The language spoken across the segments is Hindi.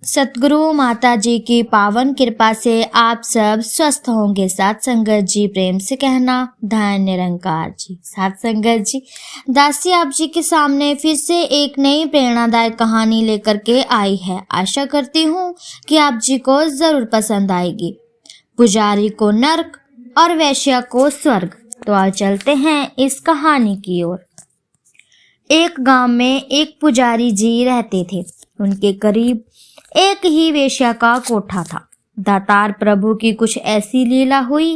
सतगुरु माता जी की पावन कृपा से आप सब स्वस्थ होंगे। साथ संगत जी प्रेम से कहना धन निरंकार जी। साथ संगत जी, दासी आप जी के सामने फिर से एक नई प्रेरणादायक कहानी लेकर के आई है। आशा करती हूँ कि आप जी को जरूर पसंद आएगी। पुजारी को नर्क और वैश्या को स्वर्ग। तो आज चलते हैं इस कहानी की ओर। एक गांव में एक पुजारी जी रहते थे। उनके करीब एक ही वेश्या का कोठा था। दातार प्रभु की कुछ ऐसी लीला हुई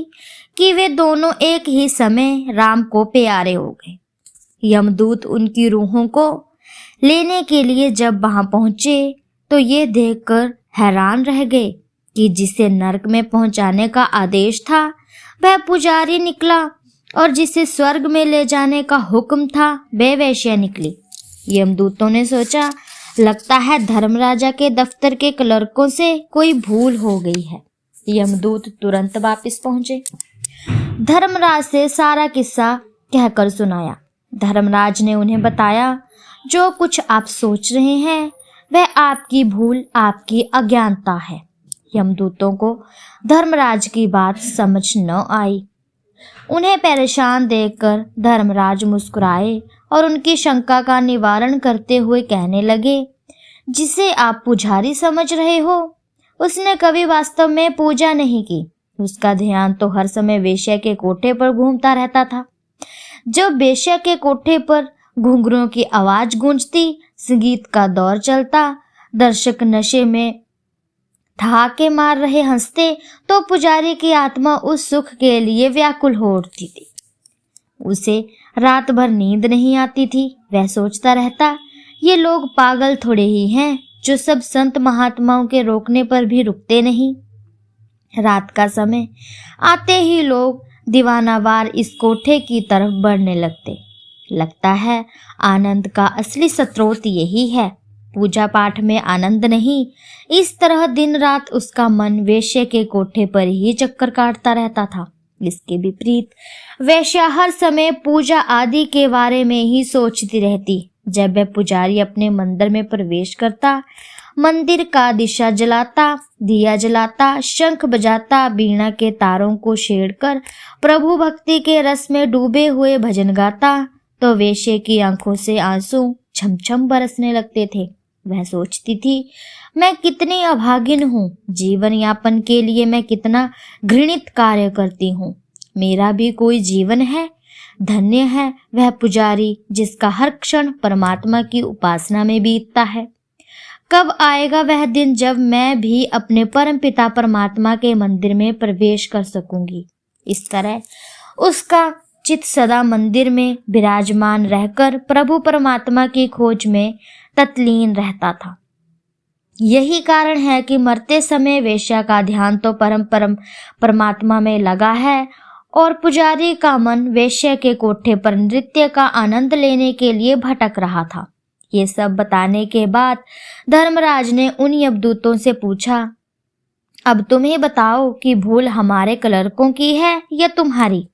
कि वे दोनों एक ही समय राम को प्यारे हो गए। यमदूत उनकी रूहों को लेने के लिए जब वहां पहुंचे तो ये देखकर हैरान रह गए कि जिसे नरक में पहुंचाने का आदेश था वह पुजारी निकला और जिसे स्वर्ग में ले जाने का हुक्म था वह वेश्या निकली। यमदूतों ने सोचा, लगता है धर्मराजा के दफ्तर के क्लर्कों से कोई भूल हो गई है। यमदूत तुरंत वापस पहुंचे। धर्मराज से सारा किस्सा कहकर सुनाया। धर्मराज ने उन्हें बताया, जो कुछ आप सोच रहे हैं वह आपकी भूल, आपकी अज्ञानता है। यमदूतों को धर्मराज की बात समझ न आई। उन्हें परेशान देखकर धर्मराज मुस्कुराए और उनकी शंका का निवारण करते हुए कहने लगे, जिसे आप पुजारी समझ रहे हो उसने कभी वास्तव में पूजा नहीं की। उसका ध्यान तो हर समय वेश्या के कोठे पर घूमता रहता था। जब वेश्या के कोठे पर घुंघरुओं की आवाज गूंजती, संगीत का दौर चलता, दर्शक नशे में ठहाके मार रहे हंसते, तो पुजारी की आत्मा उस सुख के लिए व्याकुल हो उठती थी। उसे रात भर नींद नहीं आती थी। वह सोचता रहता, ये लोग पागल थोड़े ही हैं जो सब संत महात्माओं के रोकने पर भी रुकते नहीं। रात का समय आते ही लोग दीवानावार इस कोठे की तरफ बढ़ने लगते। लगता है आनंद का असली स्रोत यही है, पूजा पाठ में आनंद नहीं। इस तरह दिन रात उसका मन वेश्या के कोठे पर ही चक्कर काटता रहता था। इसके विपरीत वेश्या हर समय पूजा आदि के बारे में ही सोचती रहती। जब वह पुजारी अपने मंदिर में प्रवेश करता, मंदिर का दिशा जलाता, दिया जलाता, शंख बजाता, बीणा के तारों को छेड़कर प्रभु भक्ति के रस में डूबे हुए भजन गाता, तो वेश्या की आंखों से आंसू छमछम बरसने लगते थे। वह सोचती थी, मैं कितनी अभागिन हूँ, जीवन यापन के लिए मैं कितना घृणित कार्य करती हूँ। मेरा भी कोई जीवन है। धन्य है वह पुजारी जिसका हर क्षण परमात्मा की उपासना में बीतता है। कब आएगा वह दिन जब मैं भी अपने परमपिता परमात्मा के मंदिर में प्रवेश कर सकूंगी। इस तरह उसका चित्त सदा मंदिर में विराजमान रहकर प्रभु परमात्मा की खोज में तत्लीन रहता था। यही कारण है कि मरते समय वेश्या का ध्यान तो परमात्मा में लगा है और पुजारी का मन वेश्या के कोठे पर नृत्य का आनंद लेने के लिए भटक रहा था। ये सब बताने के बाद धर्मराज ने उन यमदूतों से पूछा, अब तुम ही बताओ कि भूल हमारे क्लर्कों की है या तुम्हारी।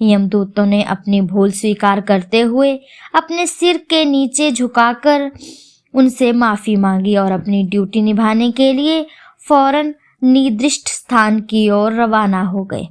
यमदूतों ने अपनी भूल स्वीकार करते हुए अपने सिर के नीचे झुकाकर उनसे माफी मांगी और अपनी ड्यूटी निभाने के लिए फौरन निर्दिष्ट स्थान की ओर रवाना हो गए।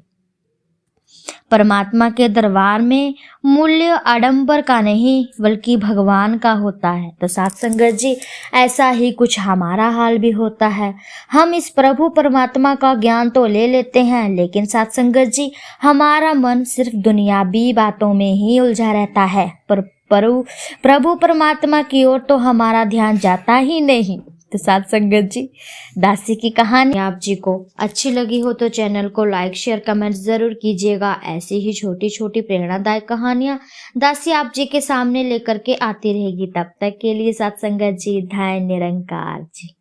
परमात्मा के दरबार में मूल्य आडंबर का नहीं बल्कि भगवान का होता है। तो साथ संगत जी, ऐसा ही कुछ हमारा हाल भी होता है। हम इस प्रभु परमात्मा का ज्ञान तो ले लेते हैं, लेकिन साथ संगत जी हमारा मन सिर्फ दुनियावी बातों में ही उलझा रहता है, पर प्रभु परमात्मा की ओर तो हमारा ध्यान जाता ही नहीं। तो साथ संगत जी, दासी की कहानी आप जी को अच्छी लगी हो तो चैनल को लाइक शेयर कमेंट जरूर कीजिएगा। ऐसी ही छोटी छोटी प्रेरणादायक कहानियां दासी आप जी के सामने लेकर के आती रहेगी। तब तक के लिए साथ संगत जी, धन निरंकार जी।